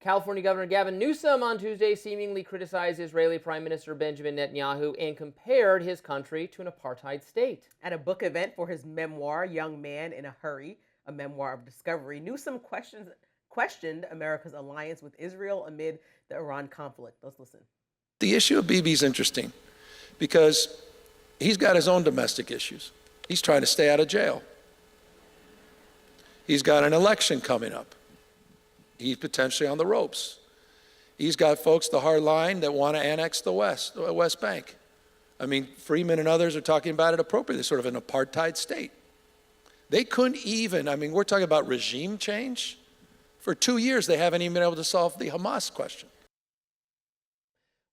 California Governor Gavin Newsom on Tuesday seemingly criticized Israeli Prime Minister Benjamin Netanyahu and compared his country to an apartheid state. At a book event for his memoir, Young Man in a Hurry, a memoir of discovery, Newsom questioned America's alliance with Israel amid the Iran conflict. Let's listen. The issue of Bibi is interesting because he's got his own domestic issues. He's trying to stay out of jail. He's got an election coming up. He's potentially on the ropes. He's got folks, the hard line, that want to annex the West Bank. I mean, Freeman and others are talking about it appropriately, sort of an apartheid state. They couldn't even, I mean, we're talking about regime change. For 2 years, they haven't even been able to solve the Hamas question.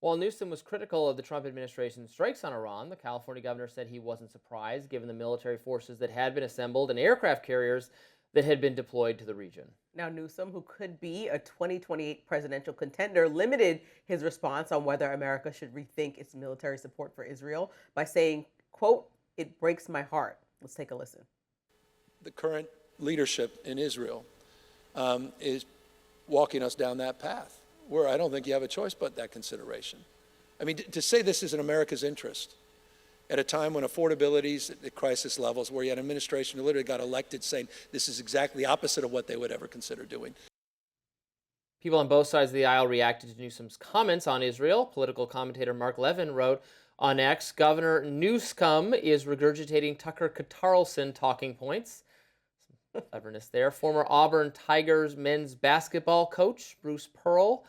While Newsom was critical of the Trump administration's strikes on Iran, the California governor said he wasn't surprised given the military forces that had been assembled and aircraft carriers that had been deployed to the region. Now, Newsom, who could be a 2028 presidential contender, limited his response on whether America should rethink its military support for Israel by saying, quote, "It breaks my heart." Let's take a listen. The current leadership in Israel is walking us down that path, where I don't think you have a choice but that consideration. I mean, to say this is in America's interest at a time when affordability is at crisis levels, where you had an administration who literally got elected saying this is exactly the opposite of what they would ever consider doing. People on both sides of the aisle reacted to Newsom's comments on Israel. Political commentator Mark Levin wrote on X, Governor Newsom is regurgitating Tucker Carlson talking points. Some cleverness there. Former Auburn Tigers men's basketball coach Bruce Pearl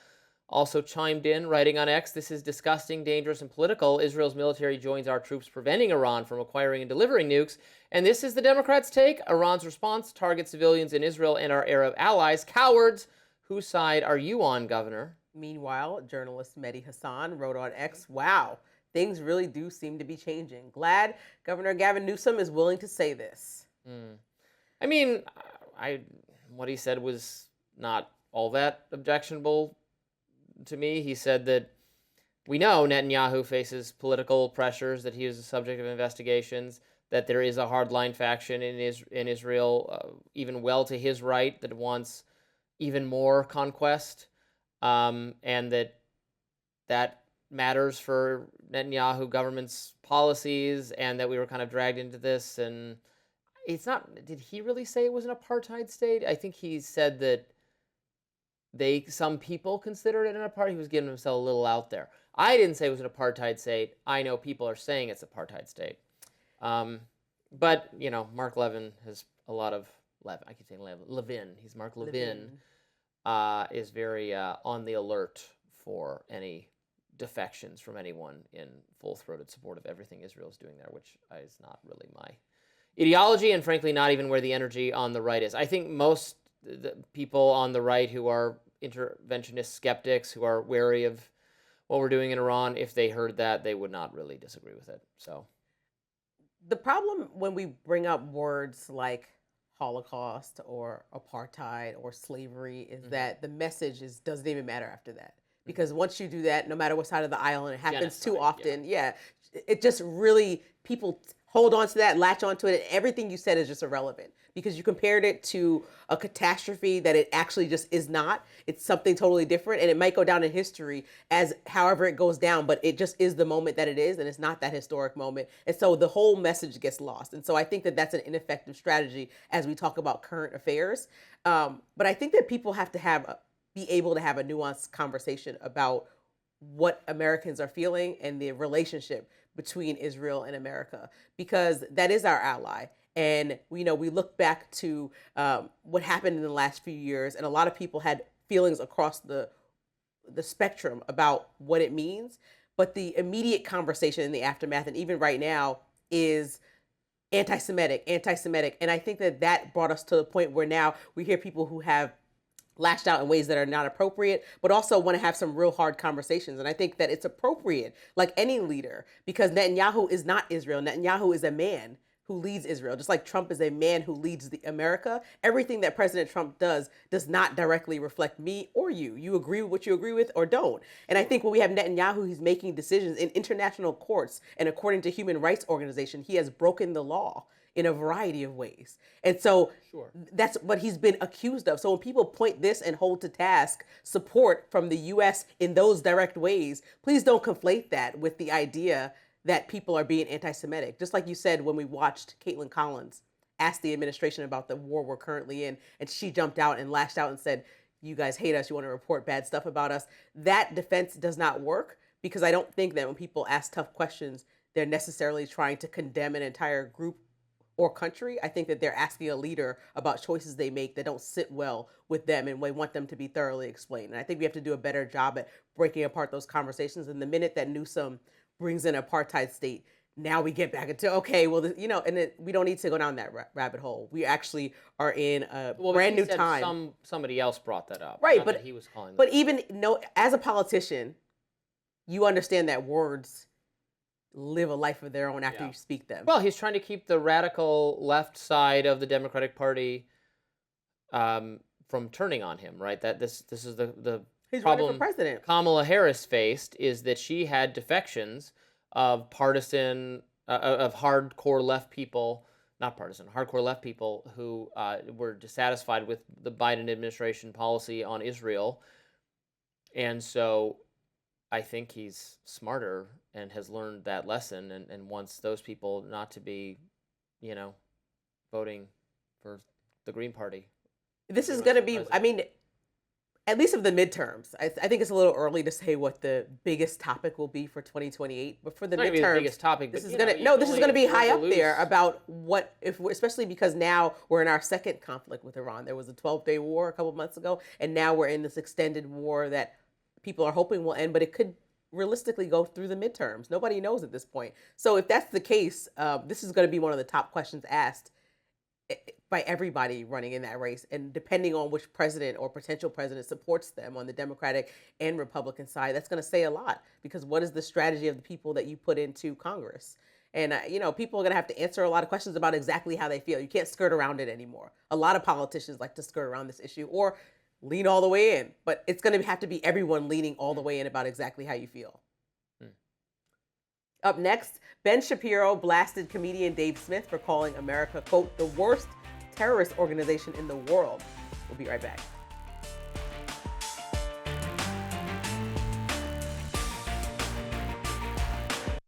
also chimed in, writing on X, "This is disgusting, dangerous, and political. Israel's military joins our troops preventing Iran from acquiring and delivering nukes. And this is the Democrats' take. Iran's response targets civilians in Israel and our Arab allies. Cowards. Whose side are you on, Governor?" Meanwhile, journalist Mehdi Hassan wrote on X, "Wow, things really do seem to be changing. Glad Governor Gavin Newsom is willing to say this." I mean, what he said was not all that objectionable to me. He said that we know Netanyahu faces political pressures, that he is the subject of investigations, that there is a hardline faction in Israel, even well to his right, that wants even more conquest, and that matters for Netanyahu government's policies, and that we were kind of dragged into this. And it's not, did he really say it was an apartheid state? I think he said that some people consider it an apartheid. He was giving himself a little out there. I didn't say it was an apartheid state. I know people are saying it's an apartheid state. But, you know, Mark Levin has a lot of, I keep saying Levin. He's Mark Levin. Is very on the alert for any defections from anyone in full-throated support of everything Israel is doing there, which is not really my ideology, and frankly not even where the energy on the right is. I think most the people on the right who are interventionist skeptics, who are wary of what we're doing in Iran, if they heard that, they would not really disagree with it. So the problem when we bring up words like Holocaust or apartheid or slavery is that the message doesn't even matter after that. Because once you do that, no matter what side of the aisle, and it happens too often, it just really, people hold on to that, latch onto it, and everything you said is just irrelevant because you compared it to a catastrophe that it actually just is not. It's something totally different, and it might go down in history as however it goes down, but it just is the moment that it is, and it's not that historic moment. And so the whole message gets lost. And so I think that that's an ineffective strategy as we talk about current affairs. But I think that people have to be able to have a nuanced conversation about what Americans are feeling and the relationship between Israel and America, because that is our ally. And we look back to what happened in the last few years, and a lot of people had feelings across the spectrum about what it means. But the immediate conversation in the aftermath, and even right now, is anti-Semitic. And I think that brought us to the point where now we hear people who have lashed out in ways that are not appropriate, but also want to have some real hard conversations. And I think that it's appropriate, like any leader, because Netanyahu is not Israel. Netanyahu is a man who leads Israel, just like Trump is a man who leads America. Everything that President Trump does not directly reflect me or you. You agree with what you agree with or don't. And I think when we have Netanyahu, he's making decisions in international courts, and according to human rights organizations, he has broken the law in a variety of ways. And so Sure. that's what he's been accused of. So when people point this and hold to task support from the US in those direct ways, please don't conflate that with the idea that people are being anti-Semitic. Just like you said when we watched Caitlin Collins ask the administration about the war we're currently in, and she jumped out and lashed out and said, you guys hate us, you want to report bad stuff about us. That defense does not work, because I don't think that when people ask tough questions, they're necessarily trying to condemn an entire group or country. I think that they're asking a leader about choices they make that don't sit well with them, and we want them to be thoroughly explained. And I think we have to do a better job at breaking apart those conversations. And the minute that Newsom brings in an apartheid state, now we get back into, okay, well, and we don't need to go down that rabbit hole. We actually are in a brand new time. Somebody else brought that up. Right, not but that he was calling. But even as a politician, you understand that words live a life of their own after you speak them. Well, he's trying to keep the radical left side of the Democratic Party from turning on him, right? That this is the He's problem running for president. Kamala Harris faced, is that she had defections of partisan, of hardcore left people, not partisan, hardcore left people who were dissatisfied with the Biden administration policy on Israel. And so I think he's smarter and has learned that lesson, and wants those people not to be, voting for the Green Party. This is going to be, I mean, at least of the midterms. I think it's a little early to say what the biggest topic will be for 2028. But for the It's not gonna be midterms, the biggest topic. this But, is going to this is going to be high up there about what if, especially because now we're in our second conflict with Iran. There was a 12-day war a couple months ago, and now we're in this extended war that people are hoping will end, but it could realistically go through the midterms. Nobody knows at this point. So if that's the case, this is going to be one of the top questions asked by everybody running in that race. And depending on which president or potential president supports them on the Democratic and Republican side, that's going to say a lot, because what is the strategy of the people that you put into Congress? And, people are going to have to answer a lot of questions about exactly how they feel. You can't skirt around it anymore. A lot of politicians like to skirt around this issue or lean all the way in, but it's going to have to be everyone leaning all the way in about exactly how you feel. Up next, Ben Shapiro blasted comedian Dave Smith for calling America, quote, the worst terrorist organization in the world. We'll be right back.